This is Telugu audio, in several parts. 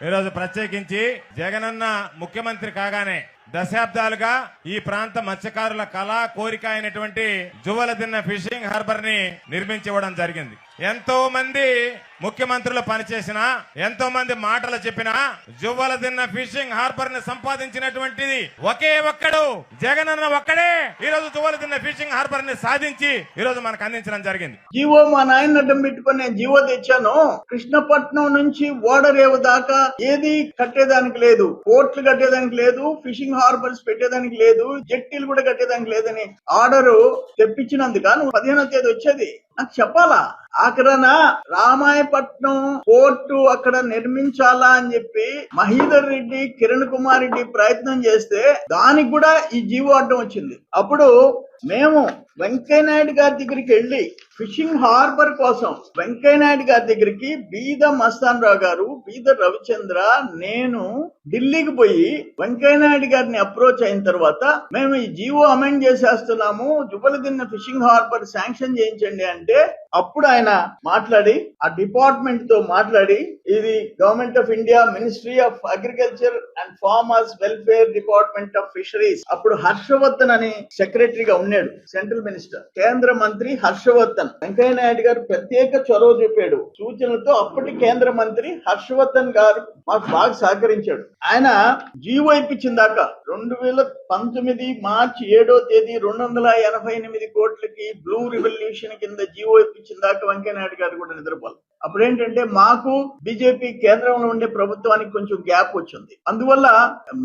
ఈరోజు ప్రత్యేకించి జగనన్న ముఖ్యమంత్రి కాగానే దశాబ్దాలుగా ఈ ప్రాంత మత్స్యకారుల కళ కోరిక అయినటువంటి జువ్వలదిన్న ఫిషింగ్ హార్బర్ ని నిర్మించివ్వడం జరిగింది. ఎంతో మంది ముఖ్యమంత్రులు పనిచేసినా, ఎంతో మంది మాటలు చెప్పినా జువ్వలదిన్న ఫిషింగ్ హార్బర్ ని సంపాదించినటువంటిది ఒకే ఒక్కడు జగనన్న ఒక్కడే. ఈ రోజు జువ్వలదిన్న ఫిషింగ్ హార్బర్ ని సాధించి ఈ రోజు మనకు అందించడం జరిగింది. జీవో మా నాయన అడ్డం పెట్టుకుని నేను జీవో తెచ్చాను. కృష్ణపట్నం నుంచి ఓడరేవు దాకా ఏది కట్టేదానికి లేదు, పోర్ట్లు కట్టేదానికి లేదు, ఫిషింగ్ హార్బర్స్ పెట్టేదానికి లేదు, జట్టీలు కూడా కట్టేదానికి లేదని ఆర్డరు తెప్పించినందుక నువ్వు 15వ తేదీ వచ్చేది నాకు చెప్పాలా? అక్కడ రామాయపట్నం పోర్టు అక్కడ నిర్మించాలా అని చెప్పి మహీధర్ రెడ్డి, కిరణ్ కుమార్ రెడ్డి ప్రయత్నం చేస్తే దానికి కూడా ఈ జీవో అడ్డం వచ్చింది. అప్పుడు మేము వెంకయ్యనాయుడు గారి దగ్గరికి వెళ్లి ఫిషింగ్ హార్బర్ కోసం వెంకయ్యనాయుడు గారి దగ్గరికి బీద మస్తాన్ రావు గారు, బీద రవిచంద్ర, నేను ఢిల్లీకి పోయి వెంకయ్యనాయుడు గారిని అప్రోచ్ అయిన తర్వాత మేము ఈ జీవో అమెండ్ చేసేస్తున్నాము, జువ్వలదిన్న ఫిషింగ్ హార్బర్ శాంక్షన్ చేయించండి అంటే అప్పుడు ఆయన మాట్లాడి ఆ డిపార్ట్మెంట్ తో మాట్లాడి ఇది government of India ministry of agriculture and farmers welfare department of fisheries, అప్పుడు హర్షవర్ధన్ అని సెక్రటరీగా ఉన్నాడు, సెంట్రల్ మినిస్టర్, కేంద్ర మంత్రి హర్షవర్ధన్. వెంకయ్య నాయుడు గారు ప్రత్యేక చొరవ చూపాడు సూచనలతో. అప్పటి కేంద్ర మంత్రి హర్షవర్ధన్ గారు మాకు బాగా సహకరించాడు. ఆయన జీవో ఇప్పించిన దాకా 2019 మార్చి 7వ తేదీ 288 కోట్లకి బ్లూ రివల్యూషన్ కింద జీవో ఇప్పించిన దాకా వెంకయ్య నాయుడు గారు కూడా నిద్రపోవాలి. అప్పుడేంటంటే మాకు బీజేపీ కేంద్రంలో ఉండే ప్రభుత్వానికి కొంచెం గ్యాప్ వచ్చింది. అందువల్ల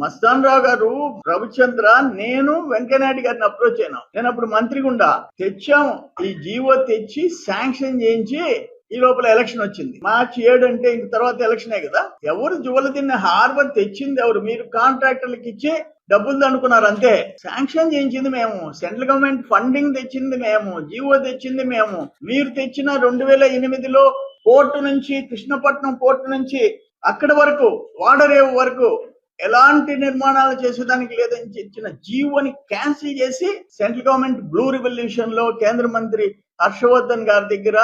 మస్తాన్ రావు గారు, రవిచంద్ర, నేను వెంకయ్యనాయుడు గారిని అప్రోచ్ అయినాం. నేను అప్పుడు మంత్రి గుండా తెచ్చాము, ఈ జీవో తెచ్చి శాంక్షన్ చేయించి ఈ లోపల ఎలక్షన్ వచ్చింది. మార్చి 7 అంటే ఇంక తర్వాత ఎలక్షనే కదా. ఎవరు జువ్వలదిన్న హార్బర్ తెచ్చింది ఎవరు? మీరు కాంట్రాక్టర్లకు ఇచ్చి డబ్బులు దండుకున్నారు అంతే. శాంక్షన్ చేయించింది మేము, సెంట్రల్ గవర్నమెంట్ ఫండింగ్ తెచ్చింది మేము, జీవో తెచ్చింది మేము. మీరు తెచ్చిన 2008లో పోర్టు నుంచి, కృష్ణపట్నం పోర్టు నుంచి అక్కడి వరకు ఓడరేవు వరకు ఎలాంటి నిర్మాణాలు చేసేదానికి లేదని ఇచ్చిన జీవోని క్యాన్సిల్ చేసి సెంట్రల్ గవర్నమెంట్ బ్లూ రివల్యూషన్ లో కేంద్ర మంత్రి హర్షవర్ధన్ గారి దగ్గర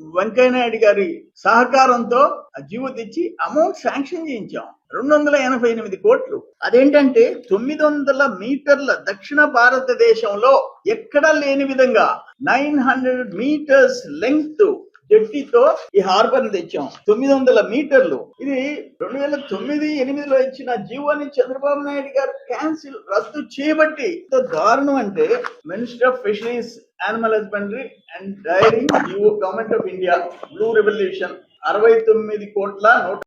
వెంకయ్య నాయుడు గారి సహకారంతో ఆ జీవో తెచ్చి అమౌంట్ శాంక్షన్ చేయించాం, 288 కోట్లు. అదేంటంటే 900 మీటర్ల దక్షిణ భారతదేశంలో ఎక్కడా లేని విధంగా 900 మీటర్స్ లెంగ్త్ జట్టితో ఈ హార్బర్ తెచ్చాం. 900 మీటర్లు. ఇది 2009-8లో ఇచ్చిన జీవోని చంద్రబాబు నాయుడు గారు క్యాన్సిల్, రద్దు చేయబట్టి దారుణం. అంటే minister of fisheries, animal husbandry and dairy GO, government of India blue revolution 69 కోట్ల